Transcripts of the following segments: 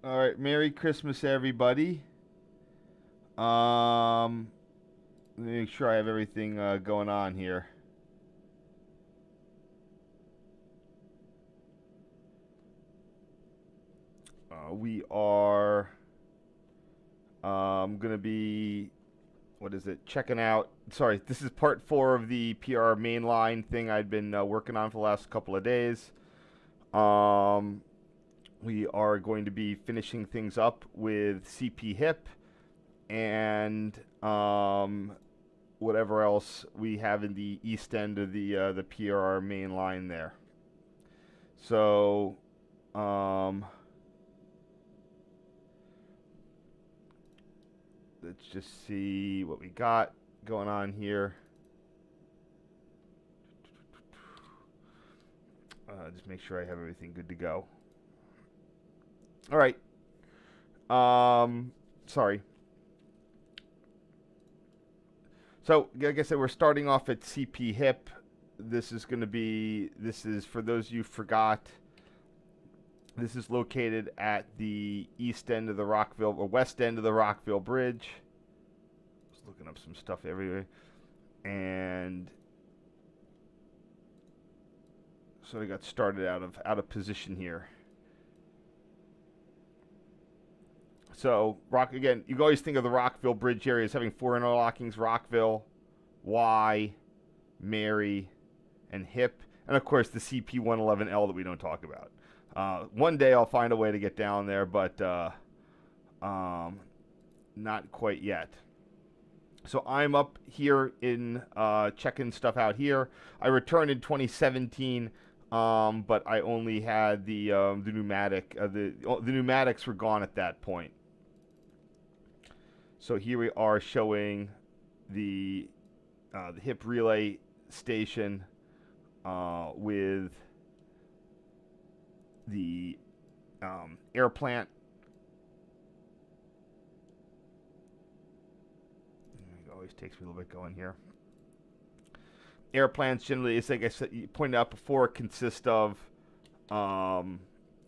All right, Merry Christmas, everybody. Um, Let me make sure I have everything going on here. We are gonna be what is it? Checking out. Sorry, this is part 4 of the PRR Main Line thing I'd been working on for the last couple of days. Um, we are going to be finishing things up with CP Hip and whatever else we have in the east end of the PRR Main Line there. So, let's just see what we got going on here. Just make sure I have everything good to go. All right. Sorry. So, like I said, we're starting off at CP Hip. This is for those you forgot, this is located at the east end of the Rockville, or west end of the Rockville Bridge. Just looking up some stuff everywhere. And so I got started out of position here. So, again, you always think of the Rockville Bridge area as having 4 interlockings: Rockville, Y, Mary, and Hip. And, of course, the CP111L that we don't talk about. One day I'll find a way to get down there, but not quite yet. So I'm up here in checking stuff out here. I returned in 2017, but I only had the pneumatic. The pneumatics were gone at that point. So here we are showing the Hip relay station with the air plant. It always takes me a little bit going here. Air plants generally, it's like I said, you pointed out before, consist of a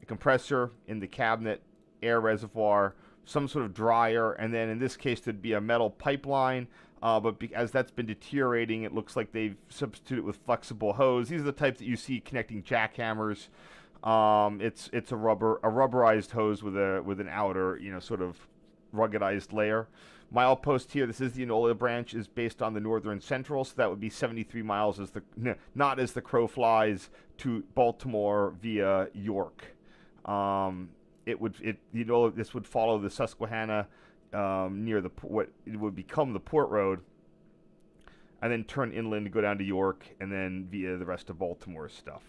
compressor in the cabinet, air reservoir, some sort of dryer, and then in this case there'd be a metal pipeline. But as that's been deteriorating, it looks like they've substituted with flexible hose. These are the types that you see connecting jackhammers. It's a rubberized hose with an outer, sort of ruggedized layer. My outpost here, this is the Enola branch, is based on the Northern Central, so that would be 73 miles not as the crow flies to Baltimore via York. This would follow the Susquehanna near what it would become the Port Road, and then turn inland to go down to York, and then via the rest of Baltimore's stuff.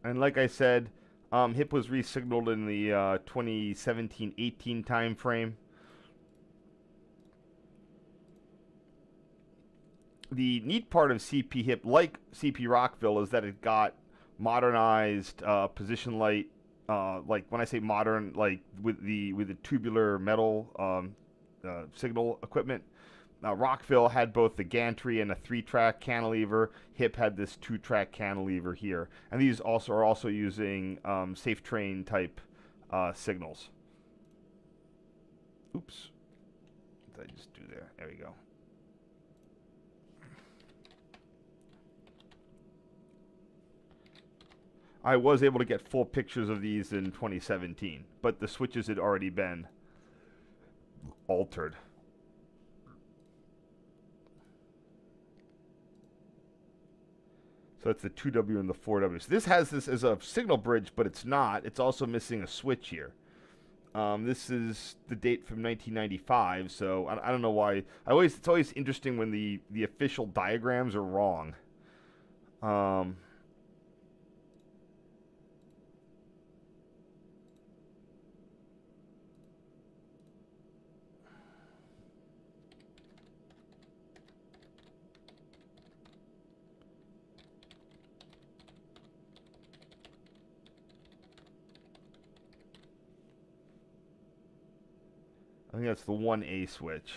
And like I said, HIP was re-signaled in the 2017-18 time frame. The neat part of CP HIP, like CP Rockville, is that it got modernized position light. Like when I say modern, like with the tubular metal signal equipment. Rockville had both the gantry and a 3-track cantilever. HIP had this 2-track cantilever here, and these are also using safe train type signals. Oops, what did I just do there? There we go. I was able to get full pictures of these in 2017, but the switches had already been altered. So that's the 2W and the 4W. So this has this as a signal bridge, but it's not. It's also missing a switch here. This is the date from 1995, so I don't know why. It's always interesting when the official diagrams are wrong. think that's the 1A switch.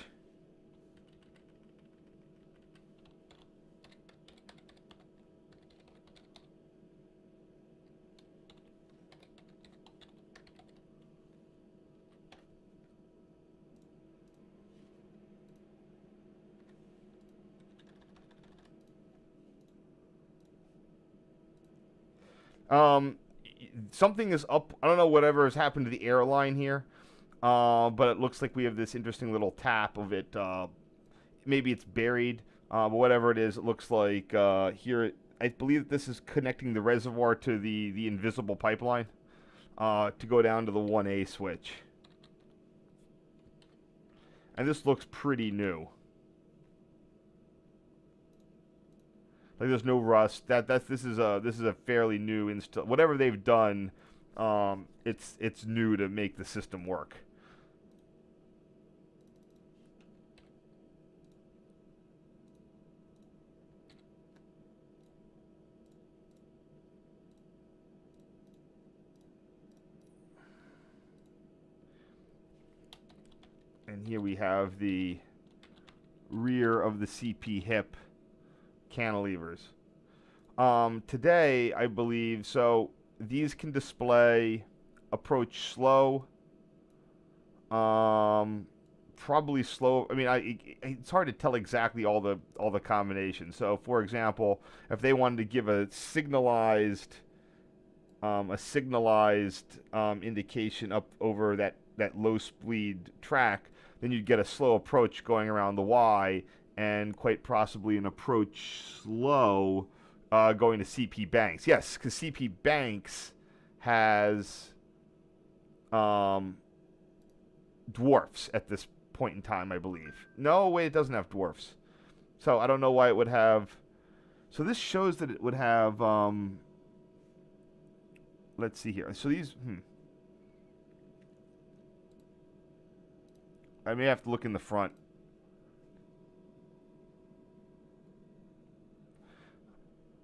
Something is up. I don't know whatever has happened to the airline here, but it looks like we have this interesting little tap of it. Maybe it's buried, but whatever it is, it looks like here. I believe that this is connecting the reservoir to the invisible pipeline to go down to the 1A switch. And this looks pretty new. Like there's no rust. This is a fairly new install. Whatever they've done, it's new to make the system work. And here we have the rear of the CP hip cantilevers. Today, I believe, so these can display approach slow, probably slow. I mean, it's hard to tell exactly all the combinations. So, for example, if they wanted to give a signalized indication up over that low speed track, then you'd get a slow approach going around the Y, and quite possibly an approach slow going to CP Banks. Yes, because CP Banks has dwarfs at this point in time, I believe. No, wait, it doesn't have dwarfs. So I don't know why it would have. So this shows that it would have. Let's see here. So these. I may have to look in the front.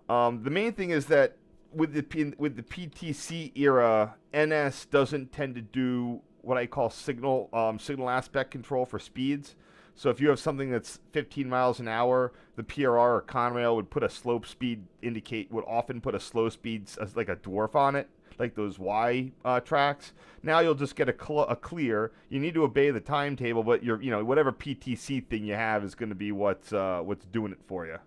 The main thing is that with the PTC era, NS doesn't tend to do what I call signal aspect control for speeds. So if you have something that's 15 miles an hour, the PRR or Conrail would put a slope speed would often put a slow speed as like a dwarf on it, like those Y tracks. Now you'll just get a clear. You need to obey the timetable, but whatever PTC thing you have is going to be what's doing it for you.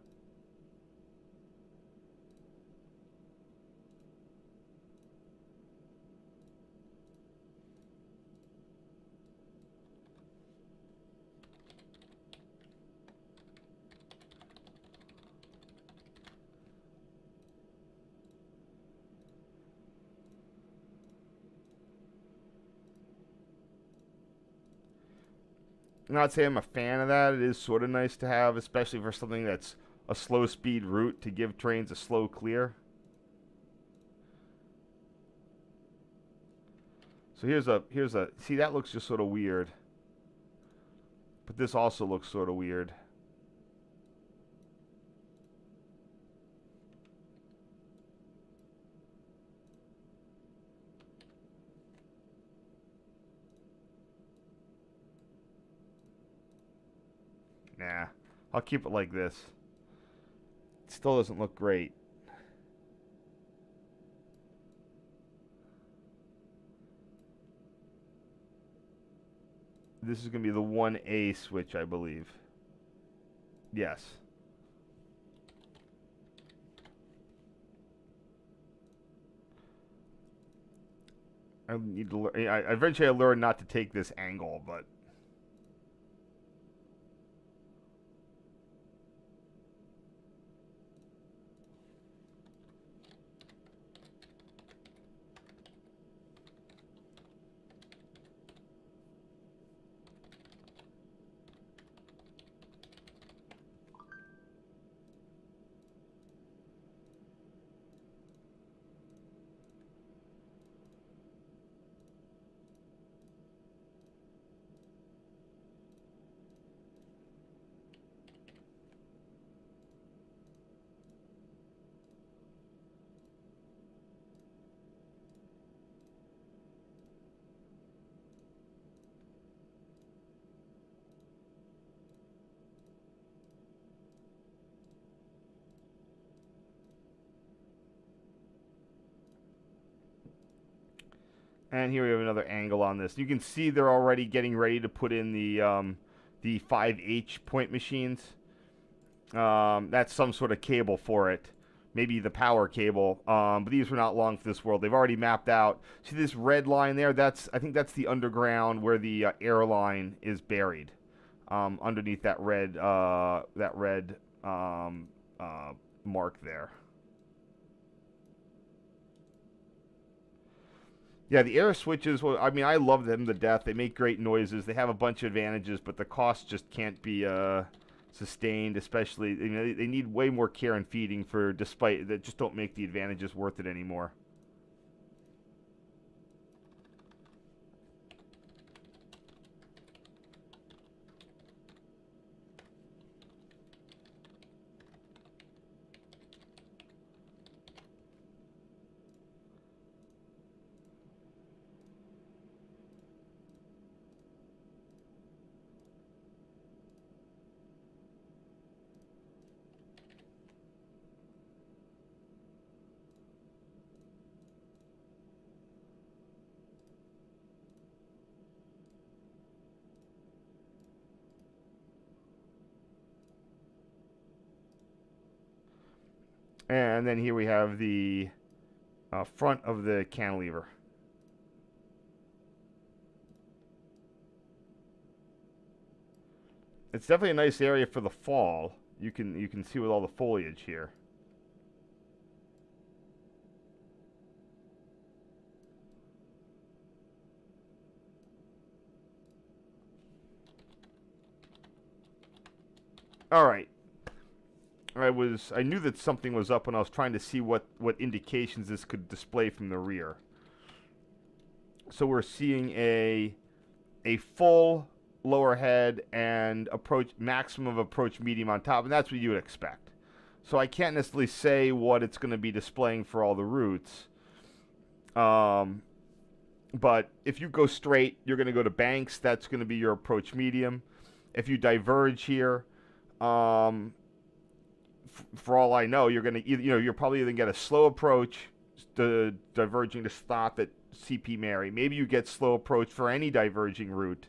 I'm not saying I'm a fan of that. It is sort of nice to have, especially for something that's a slow speed route, to give trains a slow clear. So here's a see, that looks just sort of weird. But this also looks sort of weird. Nah, I'll keep it like this. It still doesn't look great. This is going to be the 1A switch, I believe. Yes. I need to learn. Eventually I learned not to take this angle, but And here we have another angle on this. You can see they're already getting ready to put in the 5H point machines. That's some sort of cable for it. Maybe the power cable. But these were not long for this world. They've already mapped out. See this red line there? I think that's the underground where the airline is buried. Underneath that red mark there. Yeah, the air switches, well, I mean, I love them to death. They make great noises. They have a bunch of advantages, but the cost just can't be sustained, especially, you know, they need way more care and feeding despite that just don't make the advantages worth it anymore. And then here we have the front of the cantilever. It's definitely a nice area for the fall. You can see with all the foliage here. All right. I knew that something was up when I was trying to see what indications this could display from the rear. So we're seeing a full lower head and maximum of approach medium on top, and that's what you would expect. So I can't necessarily say what it's going to be displaying for all the routes. But if you go straight, you're going to go to banks. That's going to be your approach medium. If you diverge here, for all I know, you're going to you're probably going to get a slow approach, diverging to stop at CP Mary. Maybe you get slow approach for any diverging route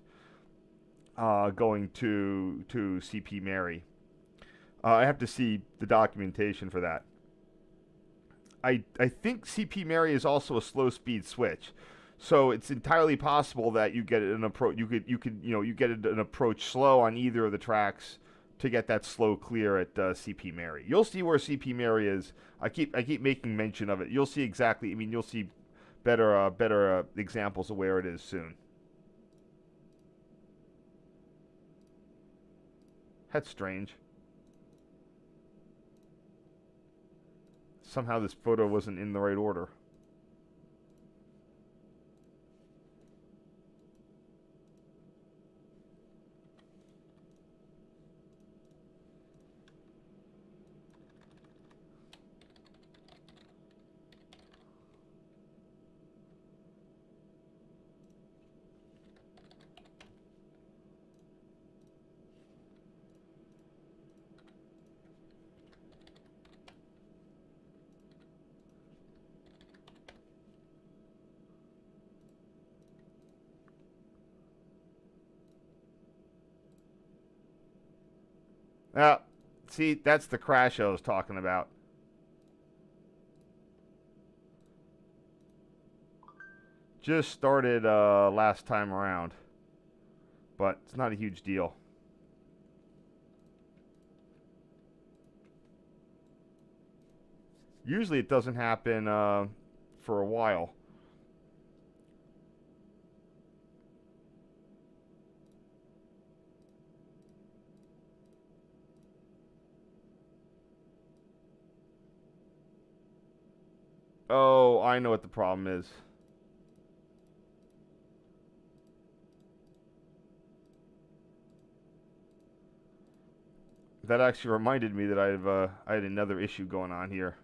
going to CP Mary. I have to see the documentation for that. I think CP Mary is also a slow speed switch, so it's entirely possible that you get an approach. You get an approach slow on either of the tracks to get that slow clear at CP Mary. You'll see where CP Mary is. I keep making mention of it. You'll see exactly. I mean, you'll see better examples of where it is soon. That's strange. Somehow this photo wasn't in the right order. See, that's the crash I was talking about. Just started last time around, but it's not a huge deal. Usually it doesn't happen for a while. Oh, I know what the problem is. That actually reminded me that I had another issue going on here.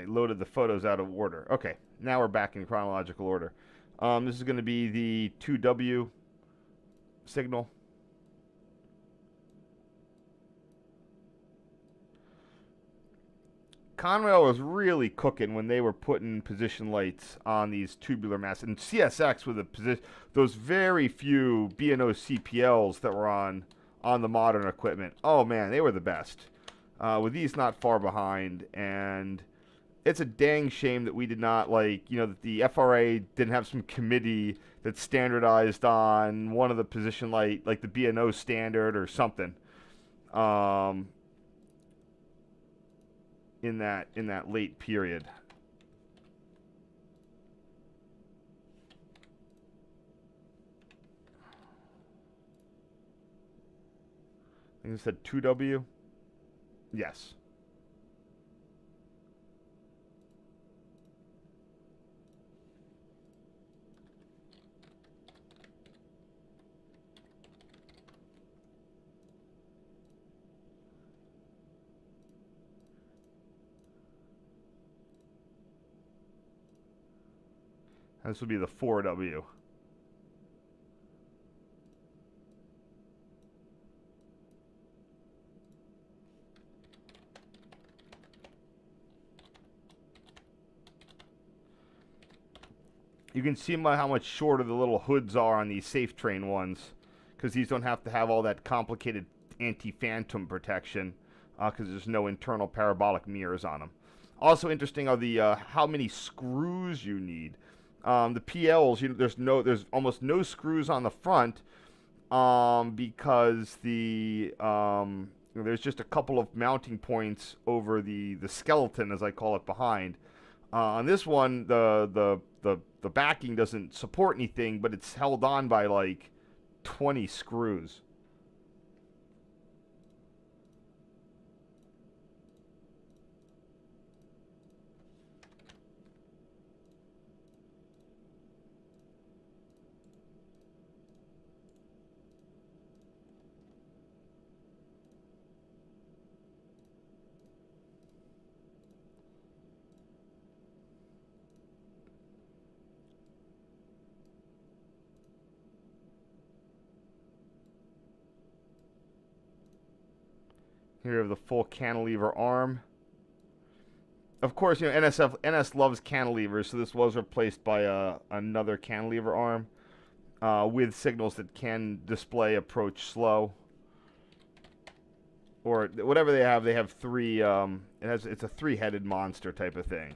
I loaded the photos out of order. Okay, now we're back in chronological order. This is going to be the 2W signal. Conrail was really cooking when they were putting position lights on these tubular masts. And CSX with those very few B&O CPLs that were on the modern equipment. Oh man, they were the best. With these not far behind, and it's a dang shame that we did not, like, that the FRA didn't have some committee that standardized on one of the position light, like the B&O standard or something. In that late period. I think it said 2W. Yes. This would be the 4W. You can see how much shorter the little hoods are on these safe train ones, because these don't have to have all that complicated anti-phantom protection, because there's no internal parabolic mirrors on them. Also interesting are the how many screws you need. The PLs, there's almost no screws on the front, because there's just a couple of mounting points over the skeleton, as I call it, behind. On this one, the backing doesn't support anything, but it's held on by like 20 screws. Here we have the full cantilever arm. Of course, NS loves cantilevers, so this was replaced by another cantilever arm with signals that can display approach slow, or whatever they have. They have three. It's a three-headed monster type of thing.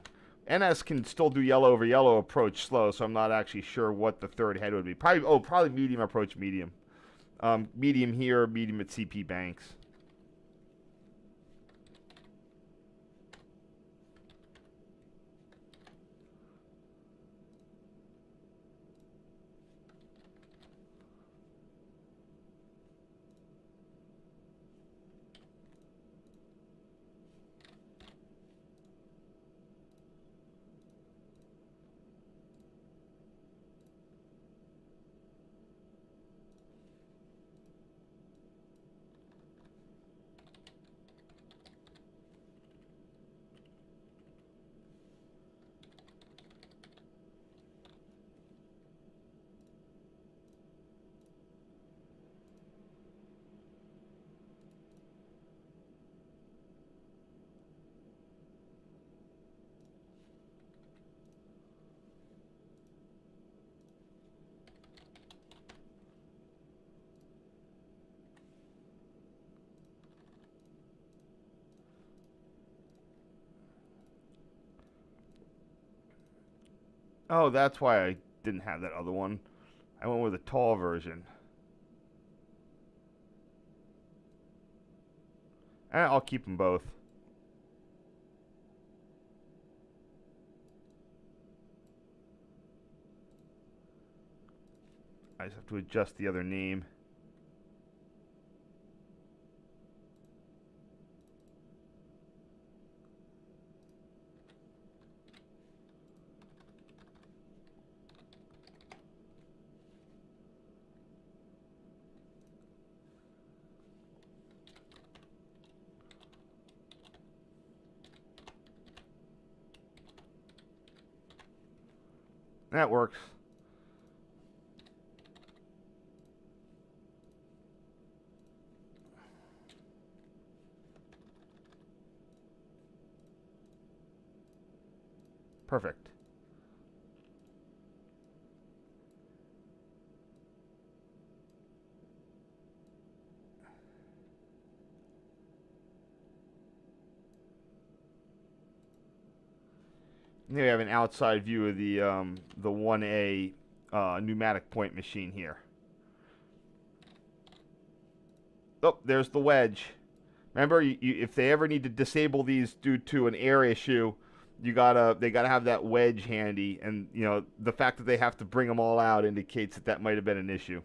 NS can still do yellow over yellow approach slow, so I'm not actually sure what the third head would be. Probably medium approach medium. Medium here, medium at CP Banks. Oh, that's why I didn't have that other one. I went with a tall version. I'll keep them both. I just have to adjust the other name. That works. Perfect. Here we have an outside view of the 1A pneumatic point machine here. Oh, there's the wedge. Remember, if they ever need to disable these due to an air issue, they gotta have that wedge handy, and the fact that they have to bring them all out indicates that might have been an issue.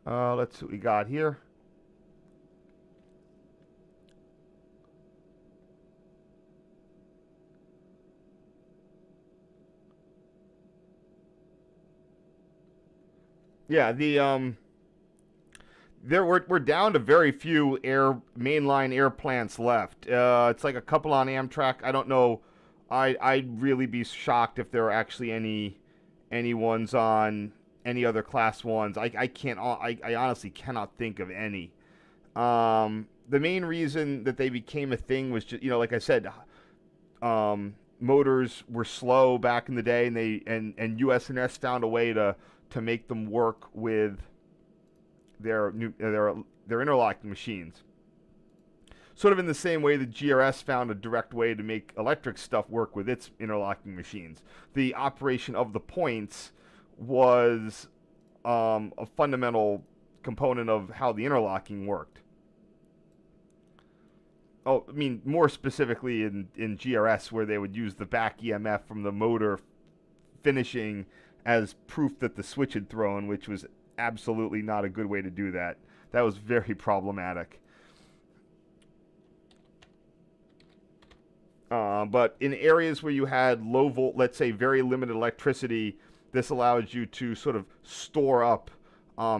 Let's see what we got here. Yeah, we're down to very few mainline air plants left. It's like a couple on Amtrak. I don't know. I'd really be shocked if there are actually any ones on any other class ones. I honestly cannot think of any. The main reason that they became a thing was just, like I said, motors were slow back in the day, and US&S found a way to make them work with their interlocking machines. Sort of in the same way that GRS found a direct way to make electric stuff work with its interlocking machines. The operation of the points was a fundamental component of how the interlocking worked. Oh, I mean, more specifically in GRS, where they would use the back EMF from the motor finishing as proof that the switch had thrown, which was absolutely not a good way to do that. That was very problematic. But in areas where you had low volt, let's say very limited electricity, this allows you to sort of store up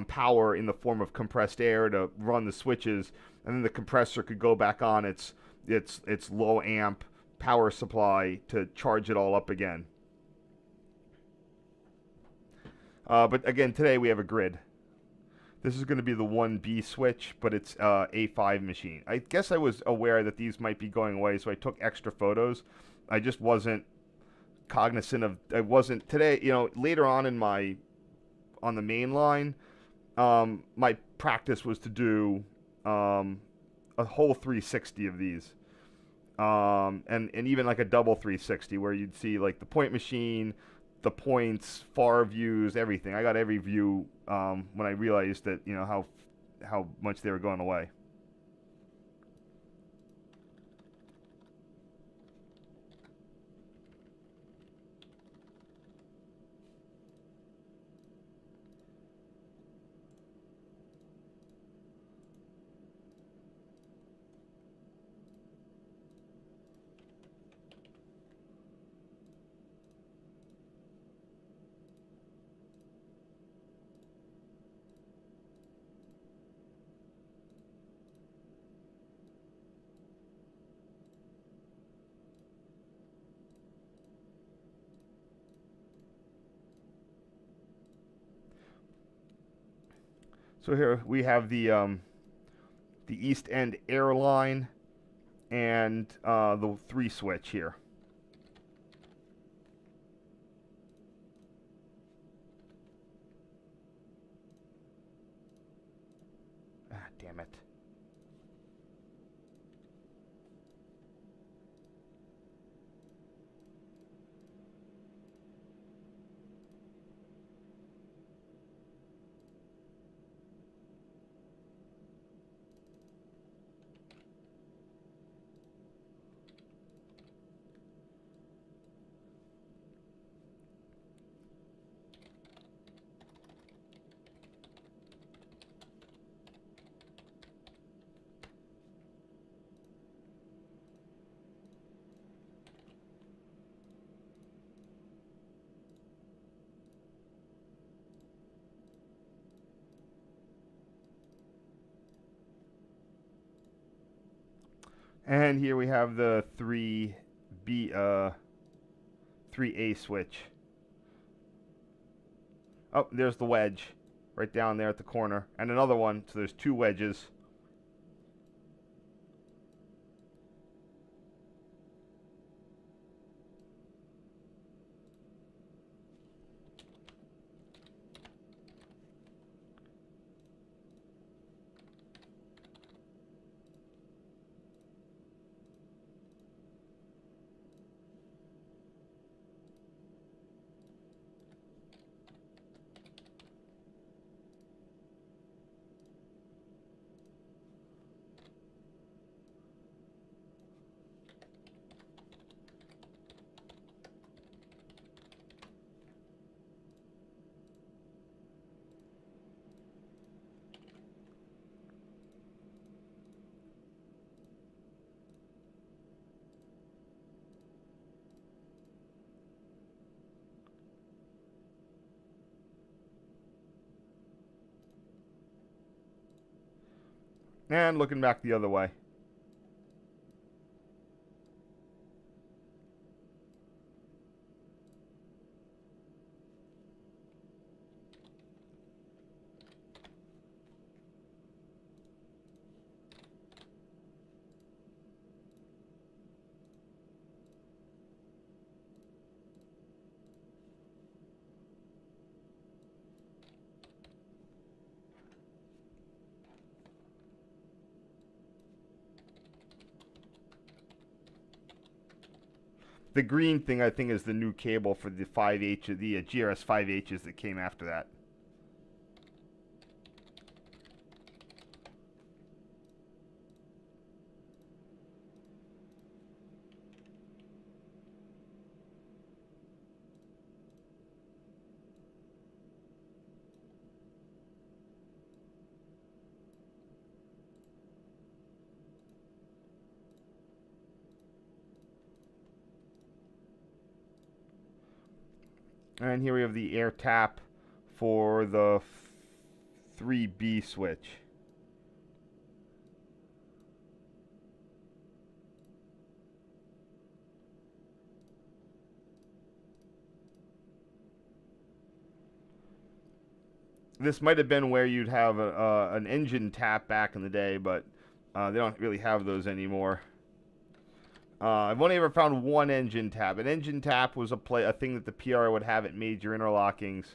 power in the form of compressed air to run the switches, and then the compressor could go back on its low amp power supply to charge it all up again. But again, today we have a grid. This is going to be the 1B switch, but it's A5 machine. I guess I was aware that these might be going away, so I took extra photos. I just wasn't cognizant of. I wasn't today. Later on on the main line, my practice was to do a whole 360 of these, and even like a double 360 where you'd see like the point machine, the points, far views, everything. I got every view when I realized that how much they were going away. So here we have the East End airline and the 3 switch here. And here we have the 3A switch. Oh, there's the wedge right down there at the corner. And another one, so there's 2 wedges. And looking back the other way. The green thing, I think, is the new cable for the 5H, the GRS 5Hs that came after that. And here we have the air tap for the 3B switch. This might have been where you'd have an engine tap back in the day, but they don't really have those anymore. I've only ever found one engine tap. An engine tap was a thing that the PRR would have at major interlockings,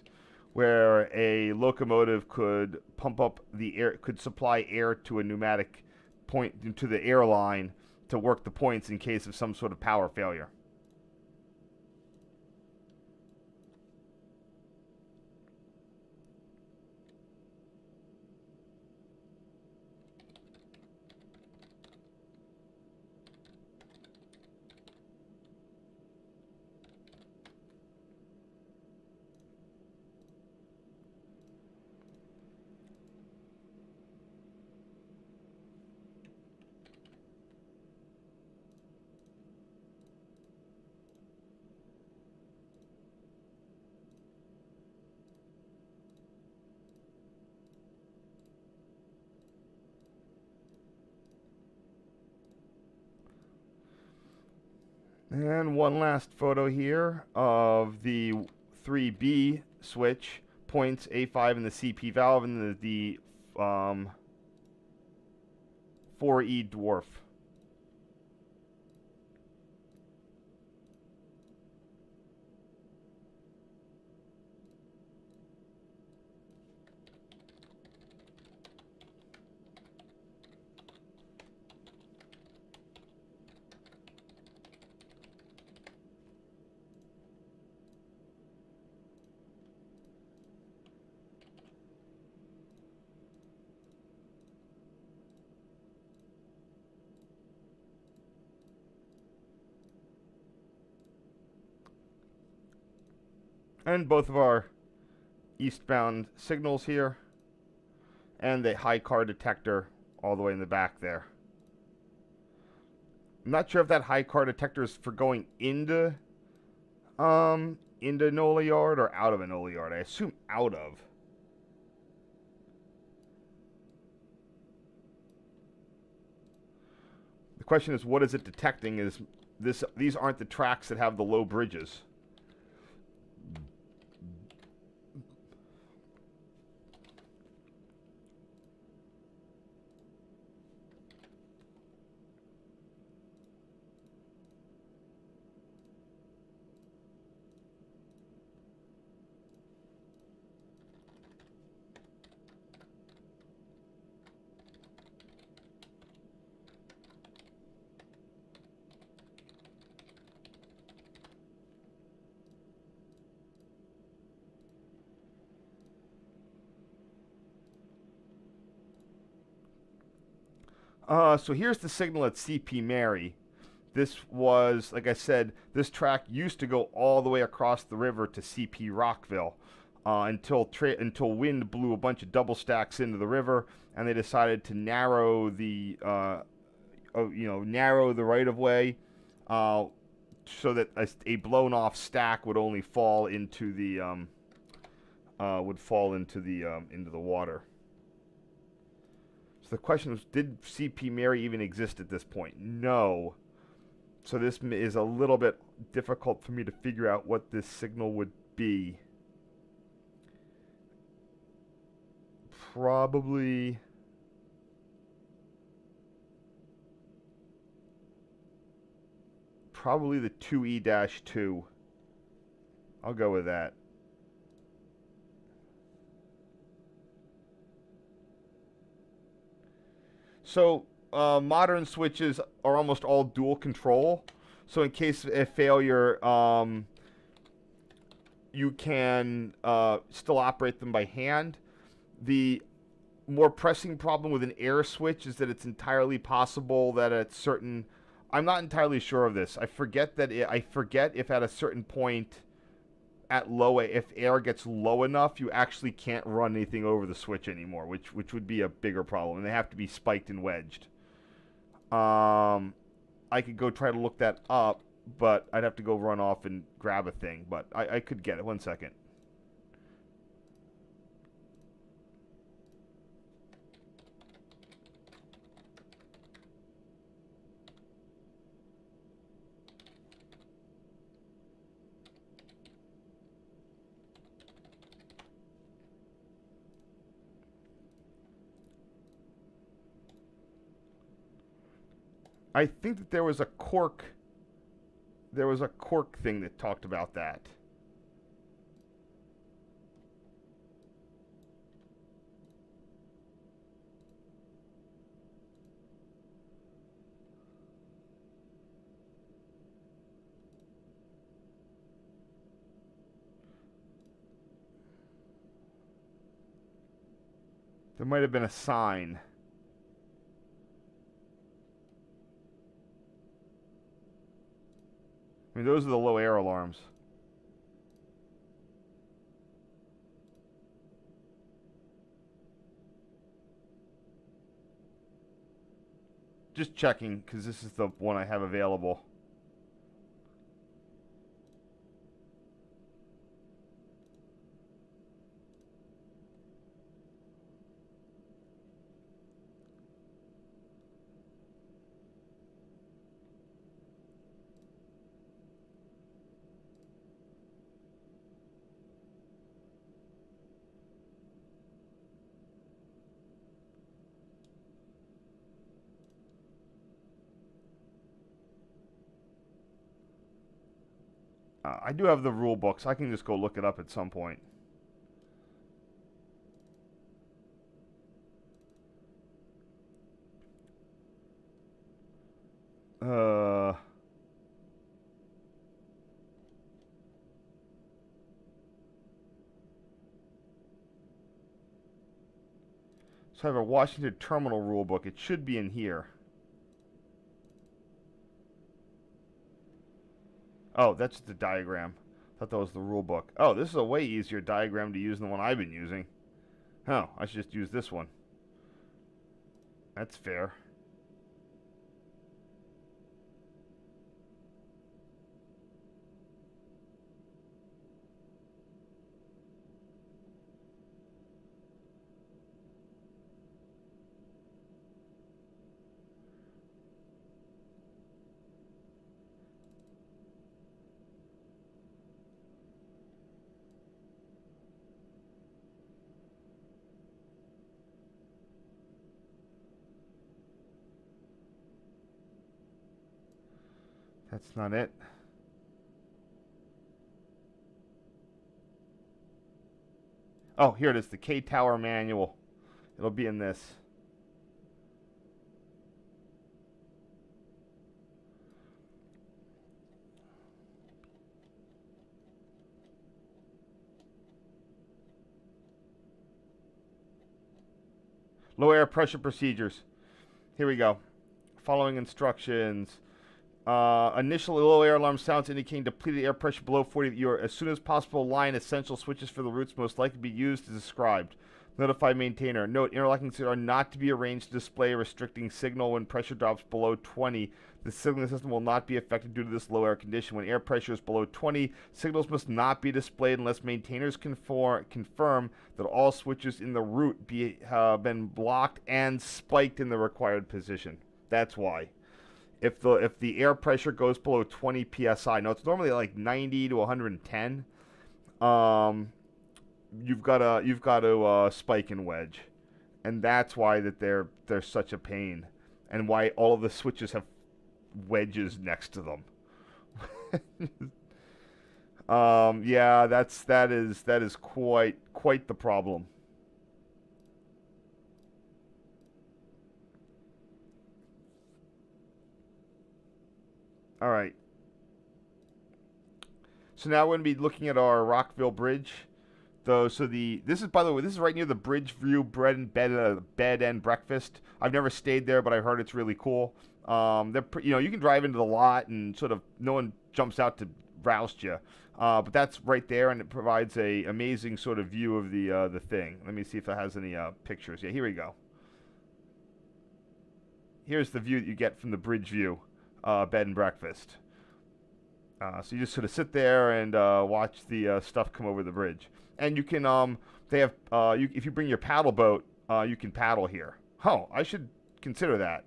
where a locomotive could pump up the air, could supply air to a pneumatic point to the airline to work the points in case of some sort of power failure. And one last photo here of the 3B switch, points A5 in the CP valve and the 4E dwarf. And both of our eastbound signals here, and the high car detector all the way in the back there. I'm not sure if that high car detector is for going into NOLA yard or out of a NOLA yard. I assume out of. The question is, what is it detecting? Is these aren't the tracks that have the low bridges. So here's the signal at CP Mary. This was, like I said, this track used to go all the way across the river to CP Rockville until wind blew a bunch of double stacks into the river, and they decided to narrow the narrow the right of way so that a blown off stack would only fall into the into the water. So the question was, did CP Mary even exist at this point? No. So this is a little bit difficult for me to figure out what this signal would be. Probably the 2E-2. I'll go with that. So modern switches are almost all dual control. So in case of a failure, you can still operate them by hand. The more pressing problem with an air switch is that it's entirely possible that at certain... I'm not entirely sure of this. I forget if at a certain point if air gets low enough, you actually can't run anything over the switch anymore, which would be a bigger problem. And they have to be spiked and wedged. I could go try to look that up, but I'd have to go run off and grab a thing. But I could get it. 1 second. I think that there was a cork thing that talked about that. There might have been a sign. I mean, those are the low air alarms. Just checking, because this is the one I have available. I do have the rule book, so I can just go look it up at some point. So I have a Washington Terminal rule book. It should be in here. Oh, that's the diagram. I thought that was the rule book. Oh, this is a way easier diagram to use than the one I've been using. Oh, I should just use this one. That's fair. That's not it. Oh, here it is, the K-Tower manual. It'll be in this. Low air pressure procedures. Here we go. Following instructions. Initial low air alarm sounds indicating depleted air pressure below 40. As soon as possible, line essential switches for the routes most likely to be used as described. Notify maintainer. Note, interlocking switches are not to be arranged to display a restricting signal when pressure drops below 20. The signaling system will not be affected due to this low air condition. When air pressure is below 20, signals must not be displayed unless maintainers confirm that all switches in the route have been blocked and spiked in the required position. That's why. If the air pressure goes below 20 psi, now it's normally like 90 to 110. You've got to spike and wedge, and that's why that they're such a pain, and why all of the switches have wedges next to them. Yeah, that is quite the problem. All right. So now we're going to be looking at our Rockville Bridge. This is, by the way, this is right near the Bridge View bed and breakfast. I've never stayed there, but I heard it's really cool. You can drive into the lot and sort of no one jumps out to roust you. But that's right there, and it provides a amazing sort of view of the thing. Let me see if it has any pictures. Yeah, here we go. Here's the view that you get from the Bridge View bed and breakfast. So you just sort of sit there and watch the stuff come over the bridge. And you can, they have, if you bring your paddle boat, you can paddle here. Oh, I should consider that.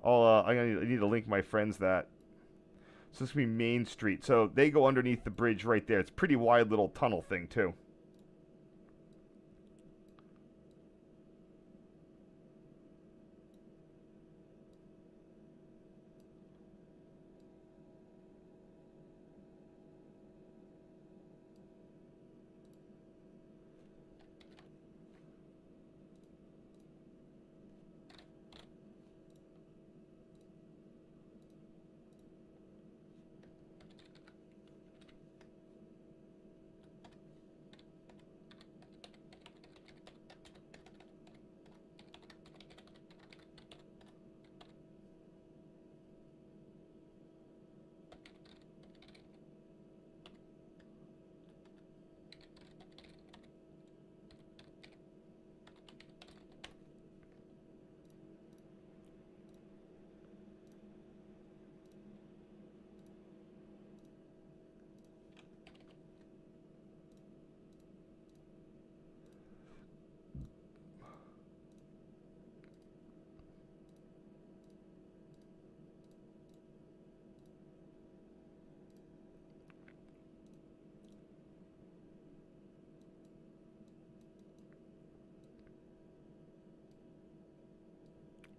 I need to link my friends that. So this is going to be Main Street. So they go underneath the bridge right there. It's a pretty wide little tunnel thing, too.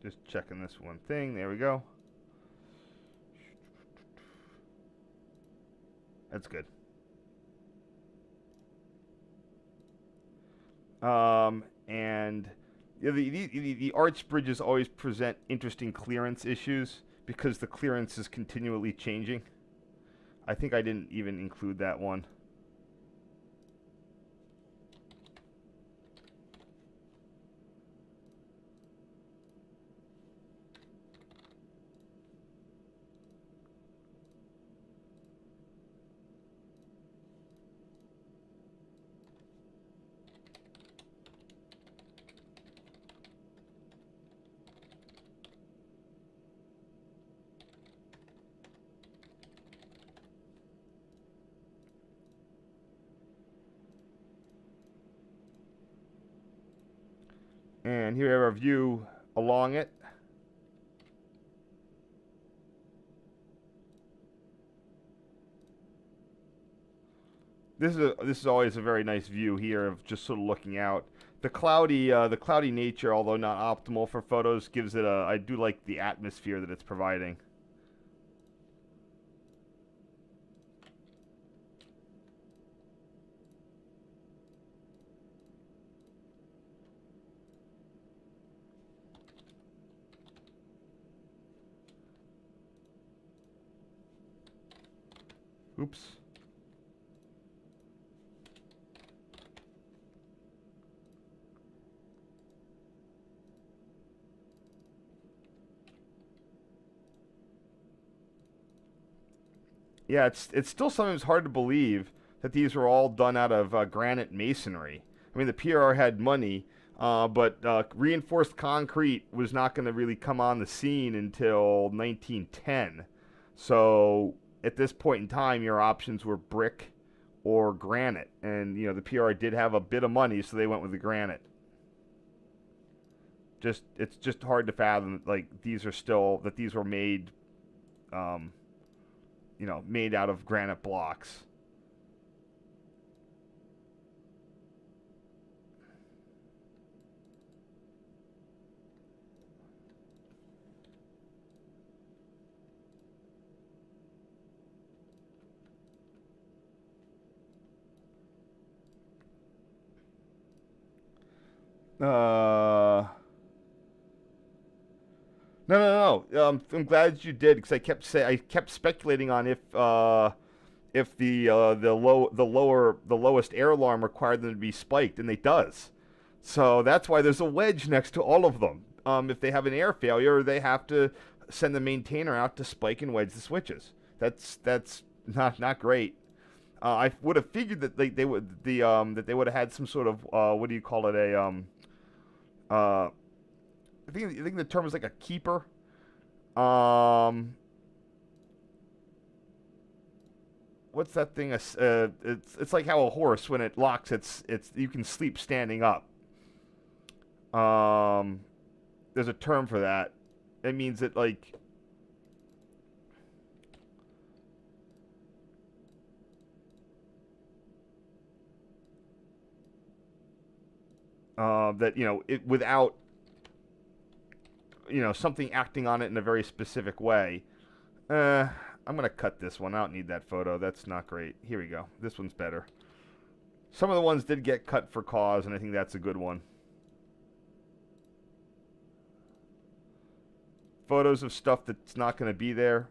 Just checking this one thing. There we go. That's good. And the arch bridges always present interesting clearance issues because the clearance is continually changing. I think I didn't even include that one. And here we have our view along it. This is always a very nice view here of just sort of looking out. The cloudy nature, although not optimal for photos, gives it a. I do like the atmosphere that it's providing. Oops. Yeah, it's still sometimes hard to believe that these were all done out of granite masonry. I mean, the PRR had money, but reinforced concrete was not going to really come on the scene until 1910. So at this point in time, your options were brick or granite, and the PRR did have a bit of money, so they went with the granite. It's just hard to fathom like these were made. Um, made out of granite blocks. No. I'm glad you did because I kept speculating on if the lowest air alarm required them to be spiked, and it does. So that's why there's a wedge next to all of them. If they have an air failure, they have to send the maintainer out to spike and wedge the switches. That's not great. I would have figured that they would have had some sort of what do you call it, a uh, I think the term is like a keeper. What's that thing? It's like how a horse, when it locks, it's you can sleep standing up. Um, there's a term for that. It means that like that it without something acting on it in a very specific way. I'm gonna cut this one. I don't need that photo. That's not great. Here we go. This one's better. Some of the ones did get cut for cause, and I think that's a good one. Photos of stuff that's not going to be there,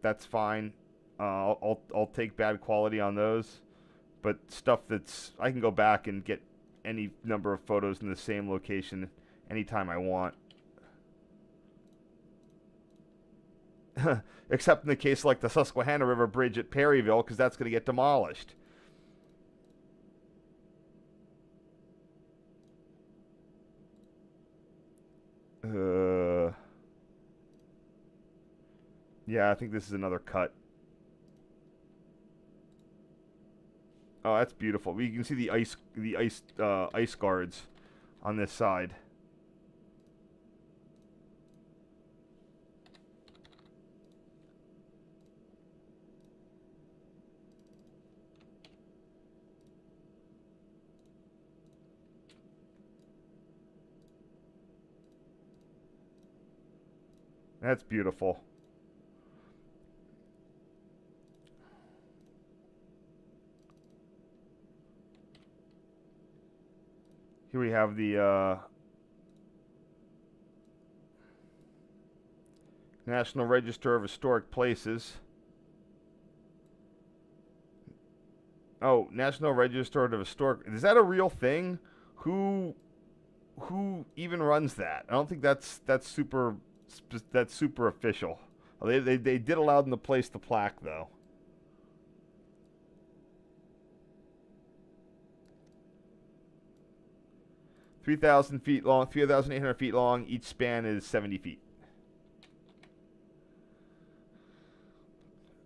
that's fine. I'll take bad quality on those, but stuff that's I can go back and get any number of photos in the same location anytime I want. Except in the case like the Susquehanna River Bridge at Perryville, because that's going to get demolished. Yeah, I think this is another cut. Oh, that's beautiful. You can see the ice guards on this side. That's beautiful. Here we have the National Register of Historic Places. Oh, National Register of Historic. Is that a real thing? Who even runs that? I don't think that's super official. They did allow them to place the plaque though. 3,000 feet long, 3,800 feet long. Each span is 70 feet.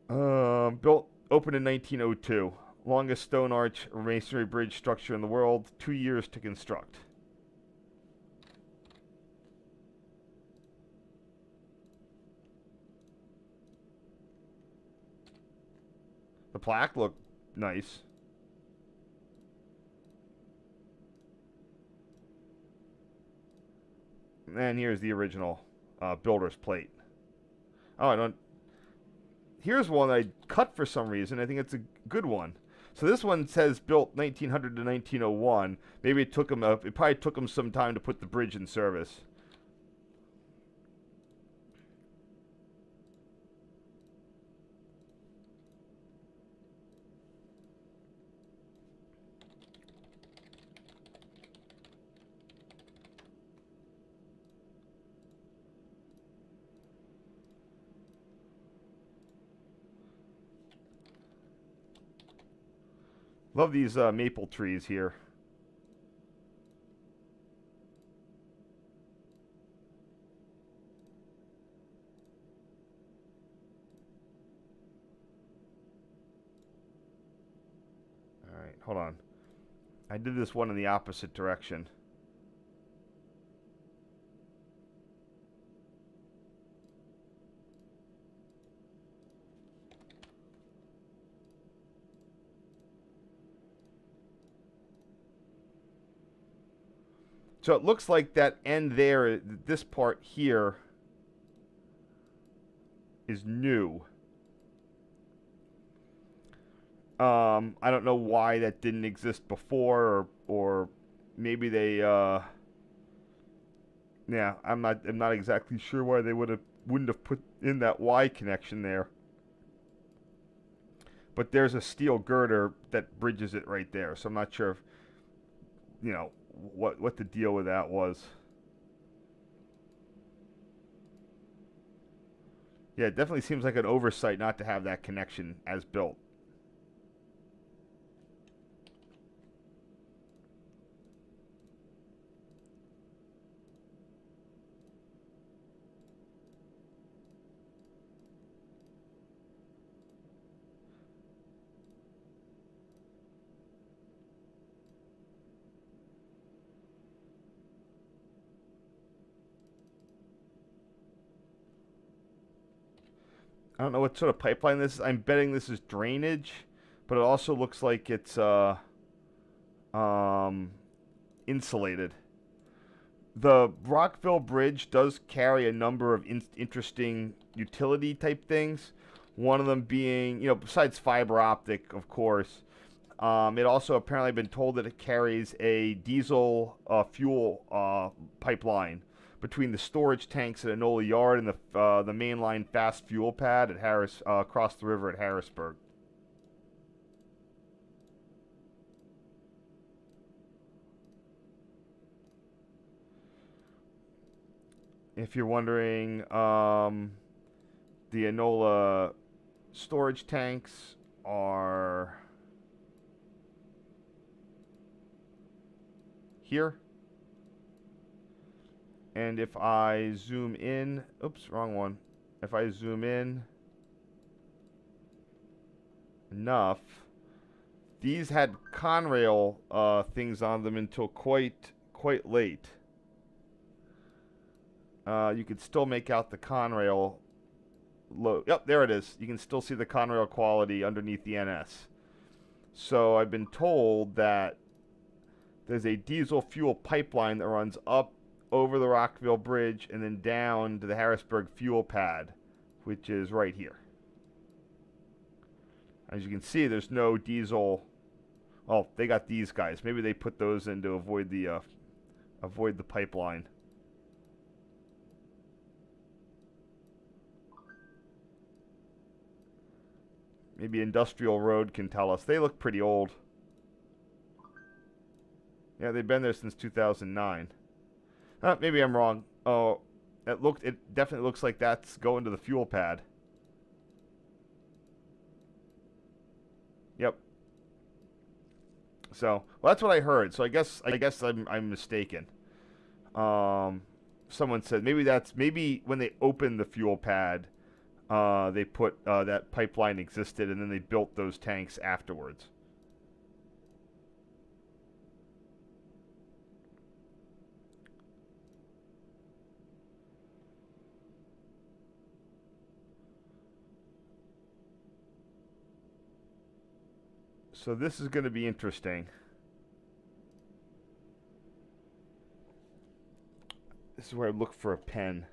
Opened in 1902. Longest stone arch masonry bridge structure in the world. 2 years to construct. The plaque looked nice. And here's the original builder's plate. Oh, I don't. Here's one that I cut for some reason. I think it's a good one. So this one says built 1900 to 1901. Maybe it took them. It probably took them some time to put the bridge in service. Love these maple trees here. All right, hold on. I did this one in the opposite direction. So it looks like that end there, this part here, is new. I don't know why that didn't exist before, or maybe they, yeah, I'm not exactly sure why they wouldn't have put in that Y connection there. But there's a steel girder that bridges it right there, so I'm not sure if, you know, what the deal with that was. Yeah, it definitely seems like an oversight not to have that connection as built. I don't know what sort of pipeline this is. I'm betting this is drainage, but it also looks like it's insulated. The Rockville Bridge does carry a number of interesting utility type things. One of them being, you know, besides fiber optic, of course, it also apparently been told that it carries a diesel fuel pipeline between the storage tanks at Enola Yard and the main line fast fuel pad at across the river at Harrisburg. If you're wondering, the Enola storage tanks are here. And if I zoom in, oops, wrong one. If I zoom in enough, these had Conrail things on them until quite late. You could still make out the Conrail load. Yep, there it is. You can still see the Conrail quality underneath the NS. So I've been told that there's a diesel fuel pipeline that runs up over the Rockville Bridge and then down to the Harrisburg fuel pad, which is right here. As you can see, there's no diesel. Oh, they got these guys. Maybe they put those in to avoid the pipeline. Maybe Industrial Road can tell us. They look pretty old. Yeah, they've been there since 2009. Maybe I'm wrong. Oh, it definitely looks like that's going to the fuel pad. Yep. So, well, that's what I heard. So I guess I'm mistaken. Someone said maybe when they opened the fuel pad, they put that pipeline existed, and then they built those tanks afterwards. So this is going to be interesting. This is where I look for a pen.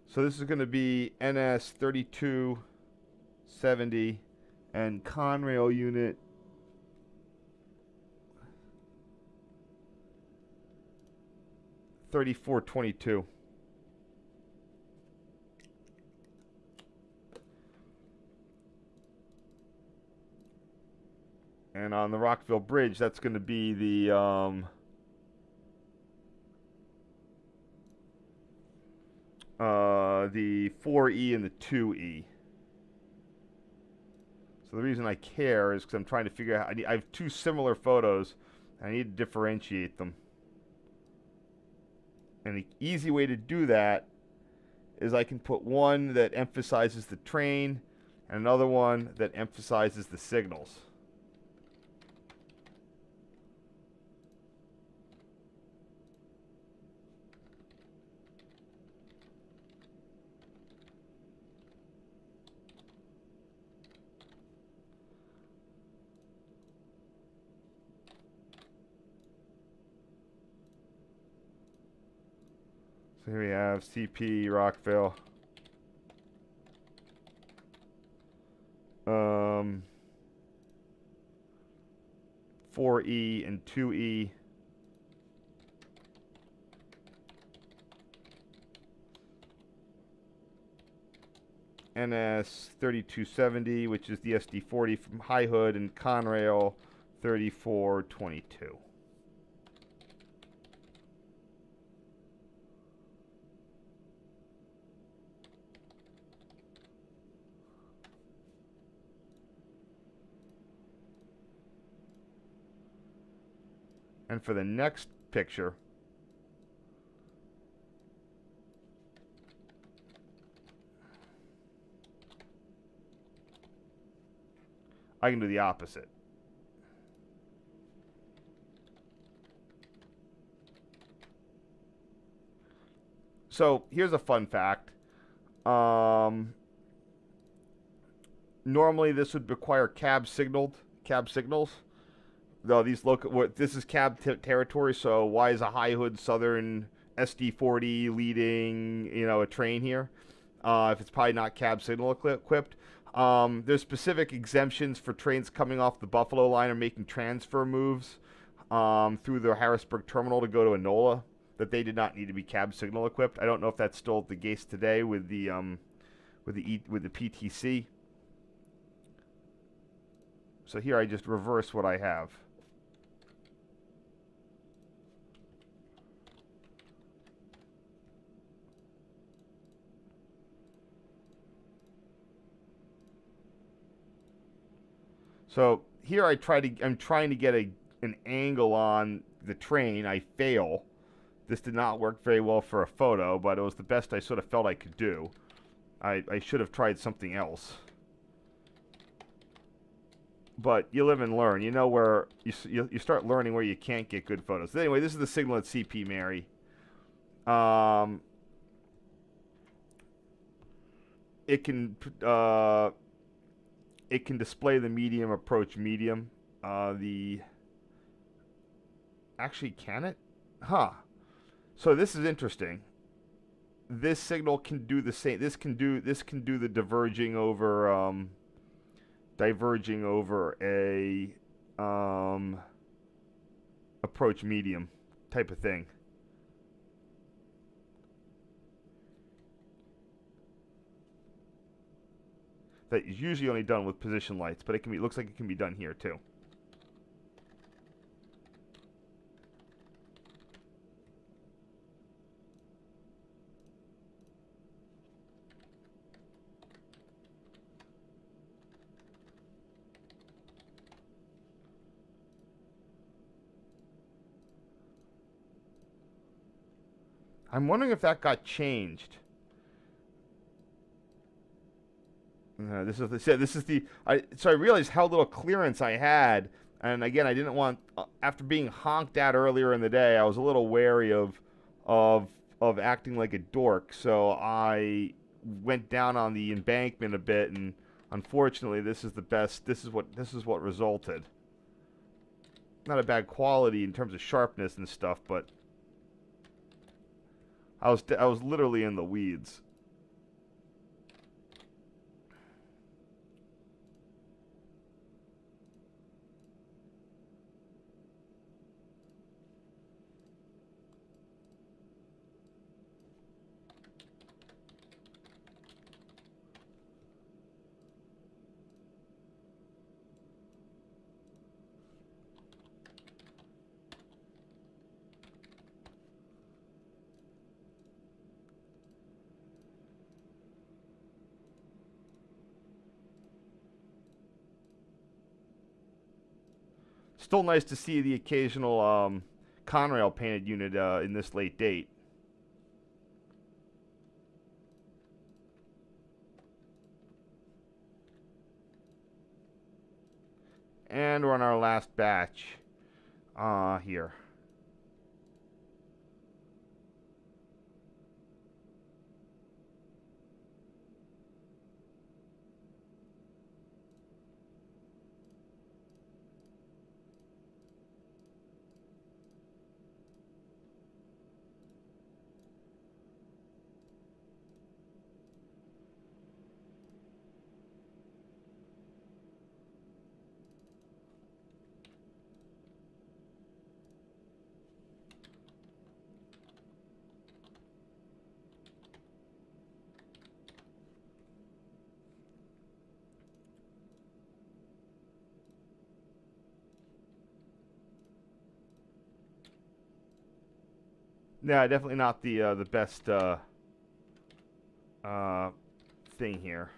So this is going to be NS 3270 and Conrail unit 3422. And on the Rockville Bridge, that's going to be the 4E and the 2E. So the reason I care is because I'm trying to figure out, I have two similar photos, and I need to differentiate them. And the easy way to do that is I can put one that emphasizes the train and another one that emphasizes the signals. So here we have CP Rockville. 4E and 2E. NS 3270, which is the SD40 from High Hood, and Conrail 3422. And for the next picture, I can do the opposite. So here's a fun fact. Normally this would require cab signals. Though these this is cab territory, so why is a High Hood Southern SD40 leading, a train here? If it's probably not cab signal equipped. There's specific exemptions for trains coming off the Buffalo line or making transfer moves through the Harrisburg terminal to go to Enola that they did not need to be cab signal equipped. I don't know if that's still the case today with the PTC. So here I just reverse what I have. So here I'm trying to get an angle on the train. I fail. This did not work very well for a photo, but it was the best I sort of felt I could do. I should have tried something else. But you live and learn. You know where you start learning where you can't get good photos. So anyway, this is the signal at CP Mary. It can display the medium approach medium. Actually, can it? Huh. So this is interesting. This signal can do the same. This can do the diverging over a approach medium type of thing. That is usually only done with position lights, but it looks like it can be done here too. I'm wondering if that got changed. So I realized how little clearance I had, and again, I didn't want, after being honked at earlier in the day, I was a little wary of acting like a dork. So I went down on the embankment a bit, and unfortunately, this is what resulted. not a bad quality in terms of sharpness and stuff, but I was literally in the weeds. Still nice to see the occasional Conrail painted unit in this late date. And we're on our last batch here. Yeah, definitely not the best thing here.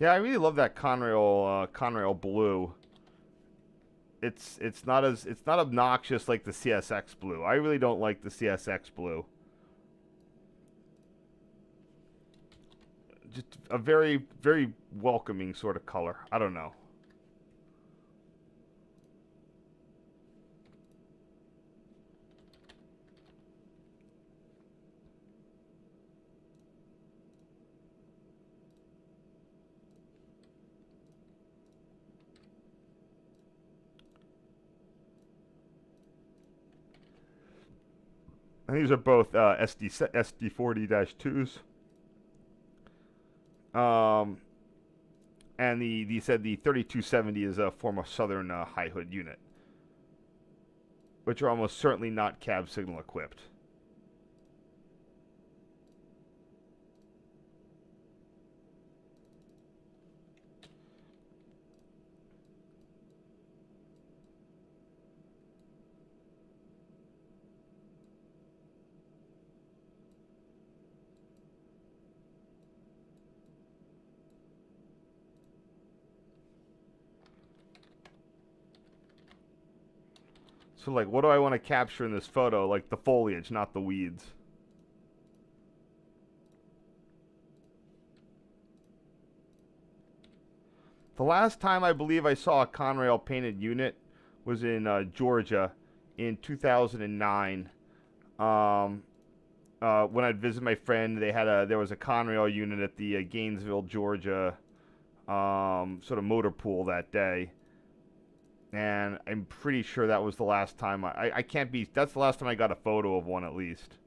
Yeah, I really love that Conrail blue. It's not obnoxious like the CSX blue. I really don't like the CSX blue. Just a very welcoming sort of color. I don't know. And these are both SD40-2s. And the said the 3270 is a former Southern high hood unit, which are almost certainly not cab signal equipped. So, like, what do I want to capture in this photo? Like, the foliage, not the weeds. The last time I believe I saw a Conrail painted unit was in Georgia in 2009. When I'd visit my friend, there was a Conrail unit at the Gainesville, Georgia sort of motor pool that day. And I'm pretty sure that was the last time I can't be, that's the last time I got a photo of one at least.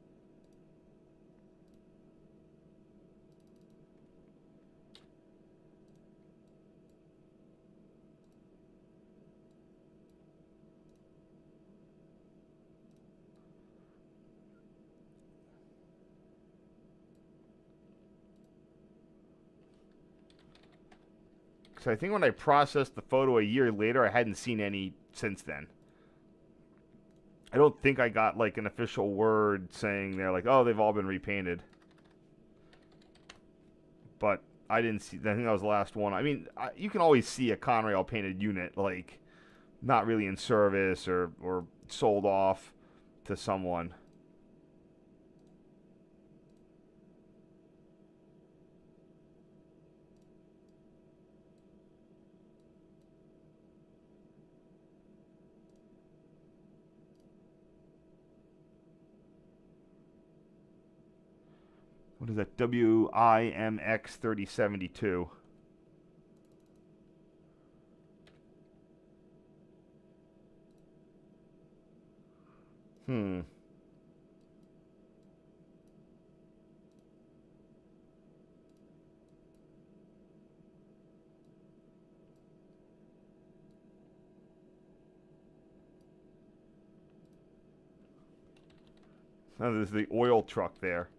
Because I think when I processed the photo a year later, I hadn't seen any since then. I don't think I got like an official word saying they're like, oh, they've all been repainted. But I didn't see, I think that was the last one. I mean, you can always see a Conrail painted unit, like, not really in service or sold off to someone. What is that? WIMX 3072. Hmm. Oh, there's the oil truck there.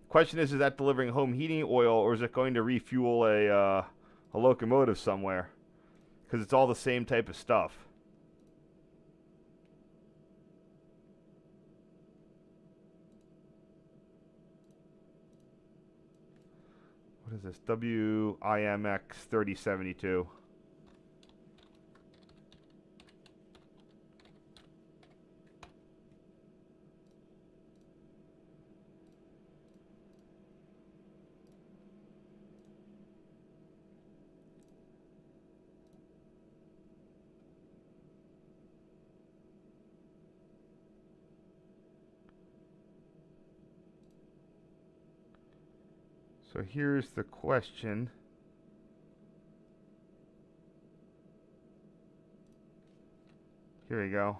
Question is that delivering home heating oil, or is it going to refuel a locomotive somewhere? Because it's all the same type of stuff. What is this? WIMX 3072. So here's the question. Here we go.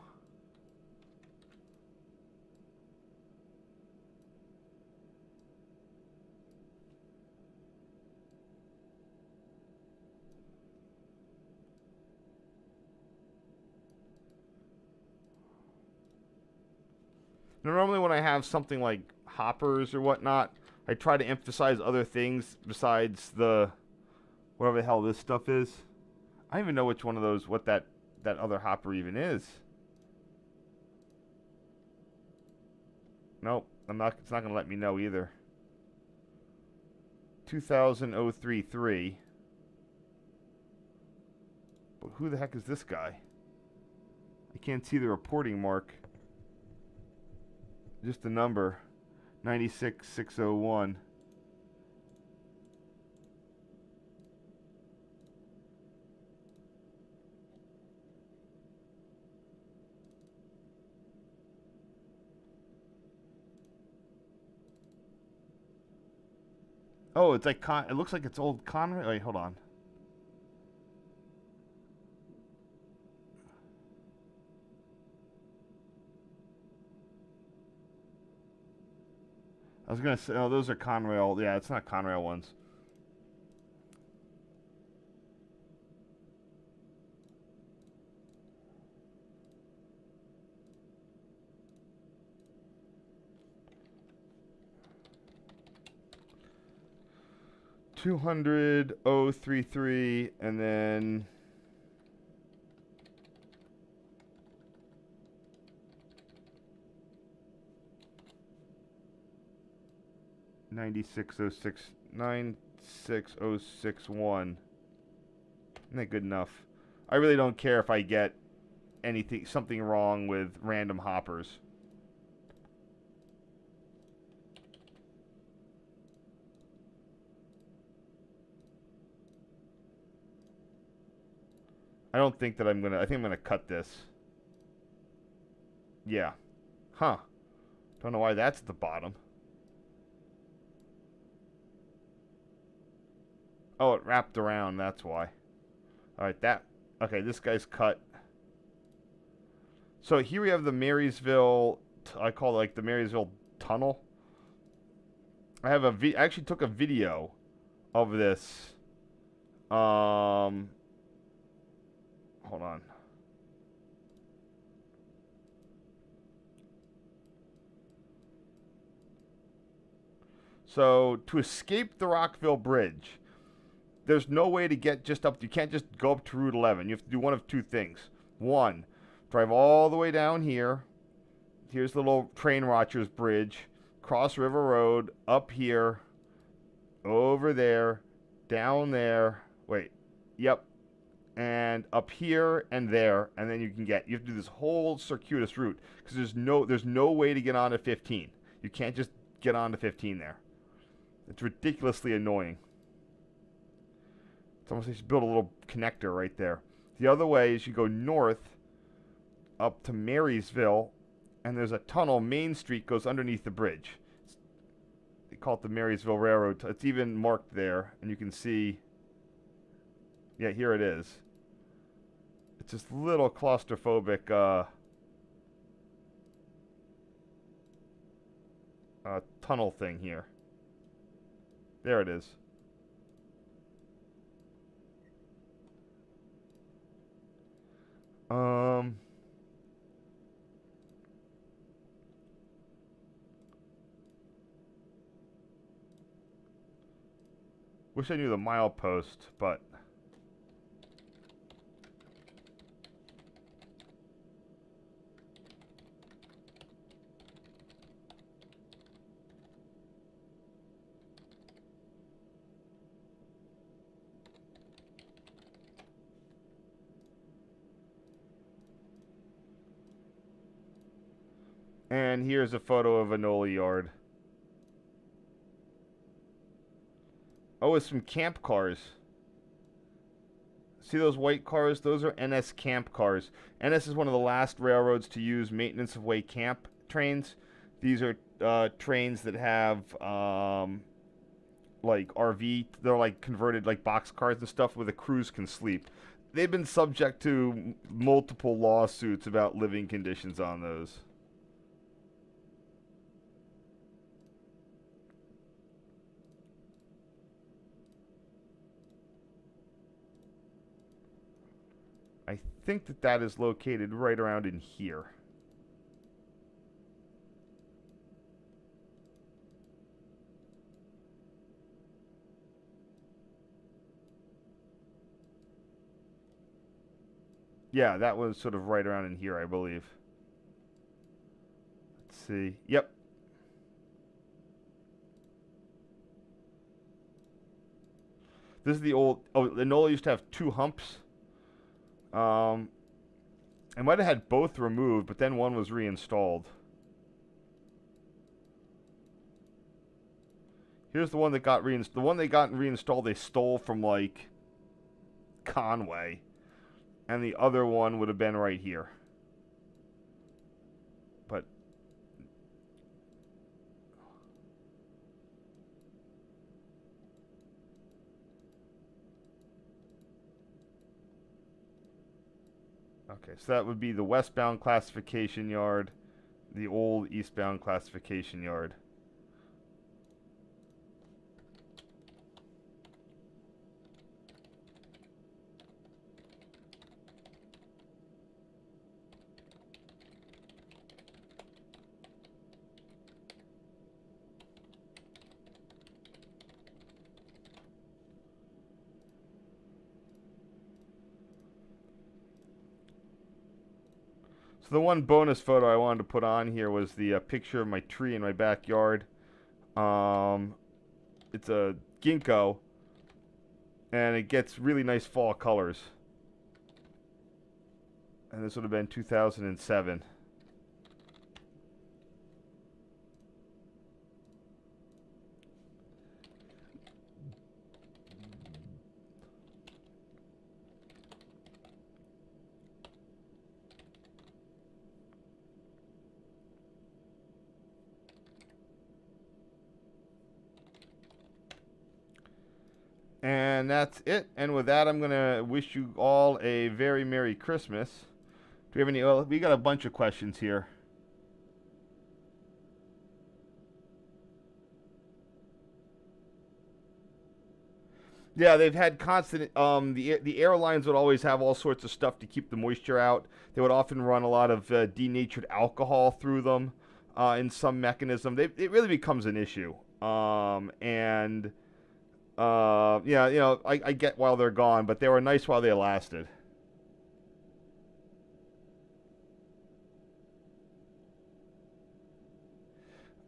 Normally when I have something like hoppers or whatnot, I try to emphasize other things besides the whatever the hell this stuff is. I don't even know which one of those, what that other hopper even is. Nope, I'm not. It's not gonna let me know either. 20033. But who the heck is this guy? I can't see the reporting mark. Just the number. 96601. Oh, it's like it looks like it's old Conway. Wait, hold on. I was gonna say, oh, those are Conrail. Yeah, it's not Conrail ones. $200,033 and then $96,061. Isn't that good enough? I really don't care if I get something wrong with random hoppers. I don't think that I think I'm gonna cut this. Yeah. Huh. Don't know why that's at the bottom. Oh, it wrapped around, that's why. Alright, okay, this guy's cut. So here we have the Marysville, I call it like the Marysville Tunnel. I actually took a video of this. Hold on. So to escape the Rockville Bridge, there's no way to get just up. You can't just go up to Route 11. You have to do one of two things. One, drive all the way down here. Here's the little Train Watchers Bridge. Cross River Road, up here, over there, down there. Wait, yep. and up here and there, and then you have to do this whole circuitous route because there's no way to get onto 15. You can't just get onto 15 there. It's ridiculously annoying. It's almost like you should build a little connector right there. The other way is you go north up to Marysville, and there's a tunnel. Main Street goes underneath the bridge. They call it the Marysville Railroad. It's even marked there, and you can see. Yeah, here it is. It's this little claustrophobic tunnel thing here. There it is. Wish I knew the milepost, but and here's a photo of a Nola yard. Oh, it's some camp cars. See those white cars? Those are NS camp cars. NS is one of the last railroads to use maintenance of way camp trains. These are trains that have like RV. They're like converted like box cars and stuff where the crews can sleep. They've been subject to multiple lawsuits about living conditions on those. I think that is located right around in here. Yeah, that was sort of right around in here, I believe. Let's see. Yep. This is the old... Oh, the Nola used to have 2 humps. I might have had both removed, but then one was reinstalled. Here's the one that got reinstalled. The one they got reinstalled, they stole from, like, Conway. And the other one would have been right here. But... Okay, so that would be the westbound classification yard, the old eastbound classification yard. So the one bonus photo I wanted to put on here was the picture of my tree in my backyard. It's a ginkgo, and it gets really nice fall colors. And this would have been 2007. And that's it. And with that, I'm going to wish you all a very Merry Christmas. Do we have any? Well, we got a bunch of questions here. Yeah, they've had constant. The airlines would always have all sorts of stuff to keep the moisture out. They would often run a lot of denatured alcohol through them in some mechanism. It really becomes an issue. And yeah, you know, I get while they're gone, but they were nice while they lasted.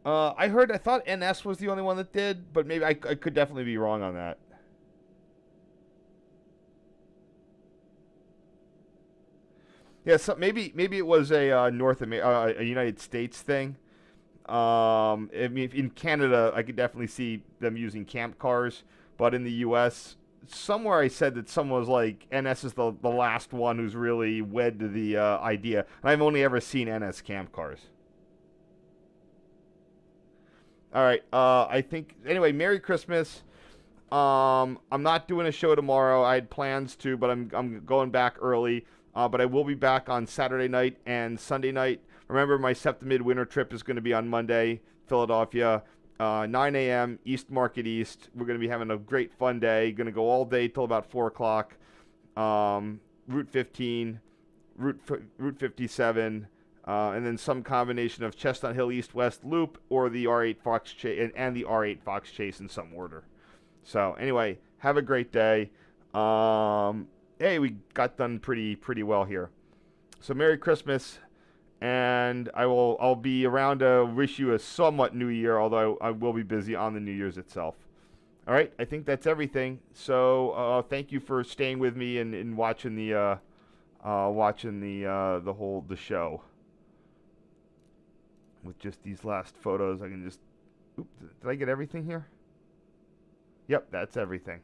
I thought NS was the only one that did, but maybe I could definitely be wrong on that. Yeah, so maybe it was a a United States thing. I mean, in Canada, I could definitely see them using camp cars, but in the U.S., somewhere I said that someone was like, NS is the last one who's really wed to the idea. And I've only ever seen NS camp cars. All right, I think, anyway, Merry Christmas. I'm not doing a show tomorrow. I had plans to, but I'm going back early. But I will be back on Saturday night and Sunday night. Remember, my Septimid winter trip is going to be on Monday, Philadelphia, 9 a.m. East Market East. We're going to be having a great fun day. Going to go all day till about 4 o'clock. Route 15, Route 57, and then some combination of Chestnut Hill East-West Loop or the R8 Fox Chase and the R8 Fox Chase in some order. So anyway, have a great day. Hey, we got done pretty well here. So Merry Christmas, and I'll be around to wish you a somewhat new year, although I will be busy on the New Year's itself. All right, I think that's everything. So thank you for staying with me and watching the the show. With just these last photos, I can just. Oops, did I get everything here? Yep, that's everything.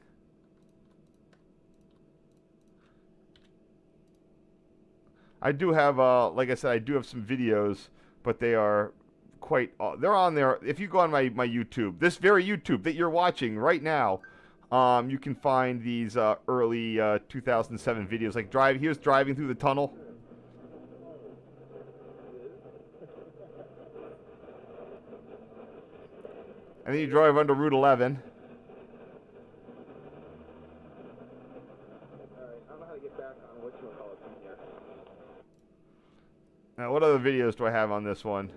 I do have, like I said, I do have some videos, but they are quite, they're on there. If you go on my YouTube, this very YouTube that you're watching right now, you can find these early 2007 videos. Like here's driving through the tunnel. And then you drive under Route 11. Now, what other videos do I have on this one?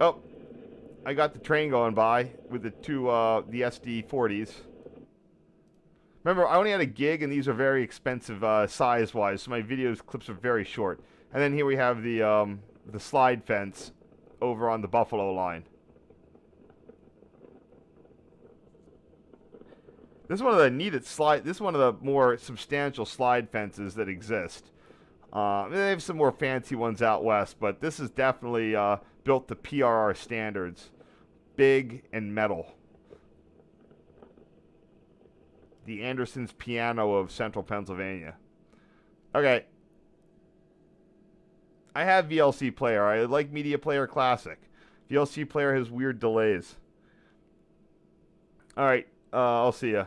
Oh, I got the train going by with the the SD40s. Remember, I only had a gig, and these are very expensive size-wise, so my videos clips are very short. And then here we have the slide fence over on the Buffalo line. This is one of the neatest slide. This is one of the more substantial slide fences that exist. They have some more fancy ones out west, but this is definitely built to PRR standards. Big and metal. The Anderson's piano of central Pennsylvania. Okay. I have VLC Player. I like Media Player Classic. VLC Player has weird delays. Alright, I'll see ya.